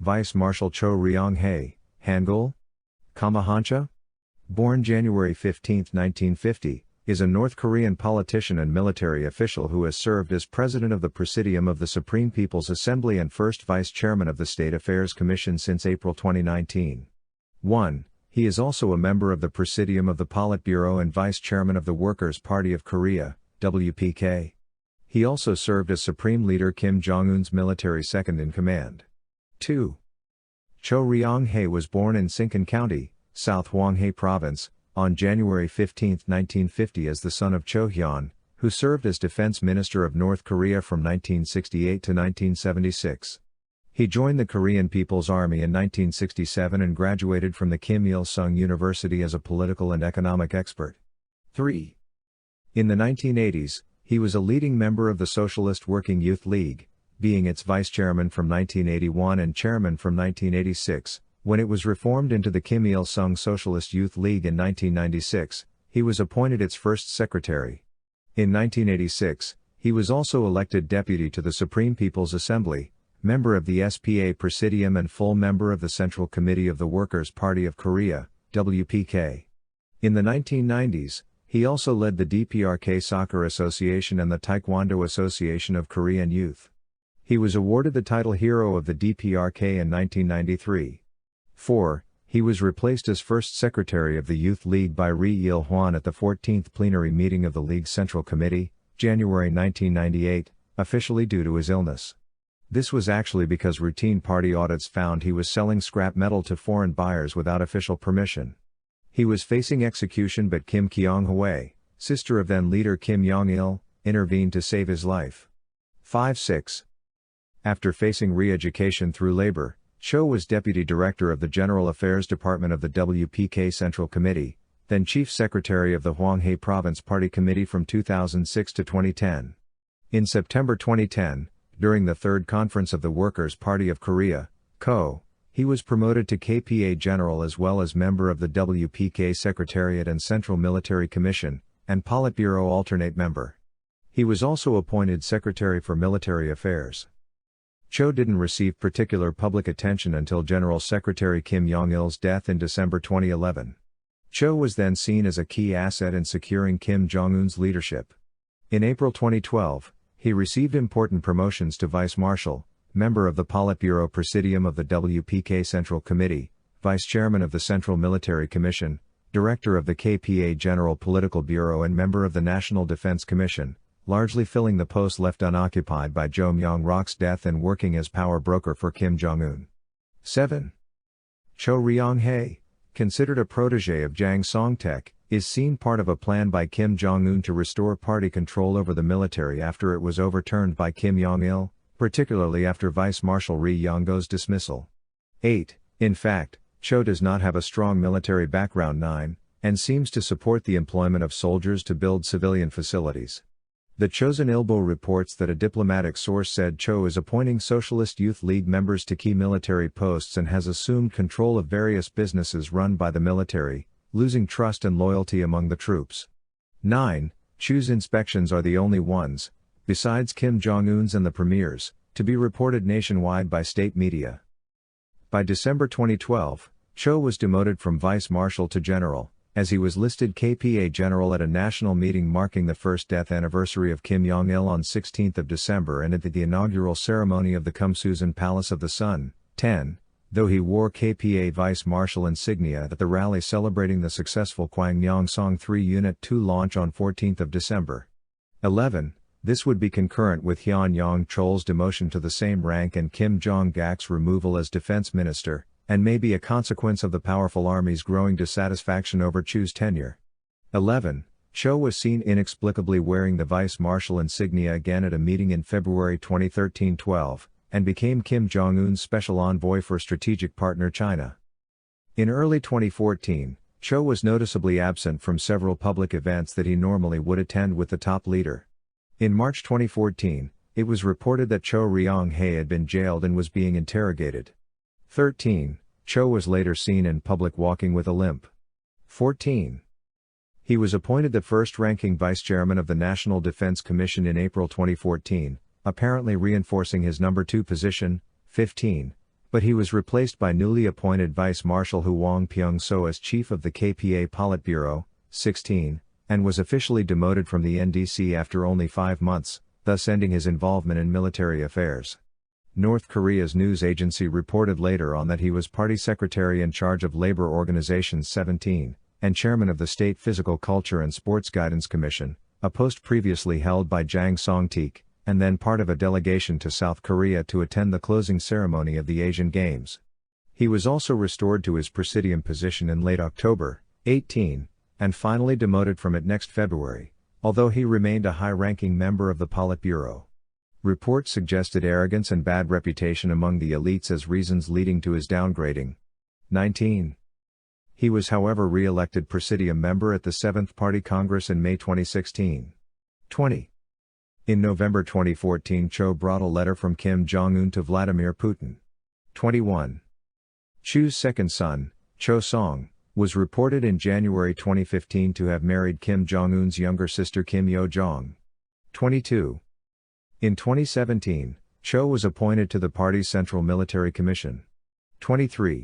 Vice Marshal Choe Ryong-hae, Hangul, Hanja, born January 15, 1950, is a North Korean politician and military official who has served as President of the Presidium of the Supreme People's Assembly and first Vice Chairman of the State Affairs Commission since April 2019. 1. He is also a member of the Presidium of the Politburo and Vice Chairman of the Workers' Party of Korea, WPK. He also served as Supreme Leader Kim Jong-un's military second-in-command. 2. Choe Ryong-hae was born in Sinkin County, South Hwanghae Province, on January 15, 1950 as the son of Cho Hyun, who served as Defense Minister of North Korea from 1968 to 1976. He joined the Korean People's Army in 1967 and graduated from the Kim Il-sung University as a political and economic expert. 3. In the 1980s, he was a leading member of the Socialist Working Youth League, being its vice chairman from 1981 and chairman from 1986. When it was reformed into the Kim Il-sung Socialist Youth League in 1996, he was appointed its first secretary. In 1986, he was also elected deputy to the Supreme People's Assembly, member of the SPA Presidium and full member of the Central Committee of the Workers' Party of Korea, WPK. In the 1990s, he also led the DPRK Soccer Association and the Taekwondo Association of Korean Youth. He was awarded the title Hero of the DPRK in 1993. 4. He was replaced as first secretary of the Youth League by Ri Il-hwan at the 14th plenary meeting of the League's Central Committee, January 1998, officially due to his illness. This was actually because routine party audits found he was selling scrap metal to foreign buyers without official permission. He was facing execution, but Kim Kyung-hwae, sister of then-leader Kim Jong-il, intervened to save his life. 5-6. After facing re-education through labor, Cho was Deputy Director of the General Affairs Department of the WPK Central Committee, then Chief Secretary of the Hwanghae Province Party Committee from 2006 to 2010. In September 2010, during the Third Conference of the Workers' Party of Korea, (KO), he was promoted to KPA General as well as member of the WPK Secretariat and Central Military Commission, and Politburo alternate member. He was also appointed Secretary for Military Affairs. Cho didn't receive particular public attention until General Secretary Kim Jong-il's death in December 2011. Cho was then seen as a key asset in securing Kim Jong-un's leadership. In April 2012, he received important promotions to Vice Marshal, member of the Politburo Presidium of the WPK Central Committee, Vice Chairman of the Central Military Commission, Director of the KPA General Political Bureau and member of the National Defense Commission, largely filling the post left unoccupied by Jo Myung-rok's death and working as power broker for Kim Jong-un. 7. Choe Ryong-hae, considered a protege of Jang Song-taek, is seen part of a plan by Kim Jong-un to restore party control over the military after it was overturned by Kim Jong-il, particularly after Vice Marshal Ri Yong-go's dismissal. 8. In fact, Cho does not have a strong military background. 9. And seems to support the employment of soldiers to build civilian facilities. The Chosun Ilbo reports that a diplomatic source said Cho is appointing Socialist Youth League members to key military posts and has assumed control of various businesses run by the military, losing trust and loyalty among the troops. 9. Cho's inspections are the only ones, besides Kim Jong-un's and the premier's, to be reported nationwide by state media. By December 2012, Cho was demoted from Vice Marshal to General, as he was listed KPA General at a national meeting marking the first death anniversary of Kim Jong-il on 16 December and at the inaugural ceremony of the Kumsusan Palace of the Sun. 10. Though he wore KPA Vice Marshal insignia at the rally celebrating the successful Kwangyong-song 3 Unit 2 launch on 14 December. 11. This would be concurrent with Hyun Yong-chol's demotion to the same rank and Kim Jong-gak's removal as defense minister, and may be a consequence of the powerful army's growing dissatisfaction over Cho's tenure. 11. Cho was seen inexplicably wearing the Vice Marshal insignia again at a meeting in February 2013-12, and became Kim Jong-un's special envoy for strategic partner China. In early 2014, Cho was noticeably absent from several public events that he normally would attend with the top leader. In March 2014, it was reported that Choe Ryong-hae had been jailed and was being interrogated. 13. Cho was later seen in public walking with a limp. 14. He was appointed the first-ranking vice chairman of the National Defense Commission in April 2014, apparently reinforcing his number 2 position. 15. but he was replaced by newly appointed Vice Marshal Hwang Pyong-so as chief of the KPA Politburo, 16, and was officially demoted from the NDC after only 5 months, thus ending his involvement in military affairs. North Korea's news agency reported later on that he was party secretary in charge of Labor Organizations 17, and chairman of the State Physical Culture and Sports Guidance Commission, a post previously held by Jang Song-taek, and then part of a delegation to South Korea to attend the closing ceremony of the Asian Games. He was also restored to his Presidium position in late October, 18, and finally demoted from it next February, although he remained a high-ranking member of the Politburo. Reports suggested arrogance and bad reputation among the elites as reasons leading to his downgrading. 19. He was however re-elected Presidium member at the 7th Party Congress in May 2016. 20. In November 2014, Choe brought a letter from Kim Jong-un to Vladimir Putin. 21. Choe's second son, Choe Song, was reported in January 2015 to have married Kim Jong-un's younger sister Kim Yo-jong. 22. In 2017, Choe was appointed to the party's Central Military Commission. 23.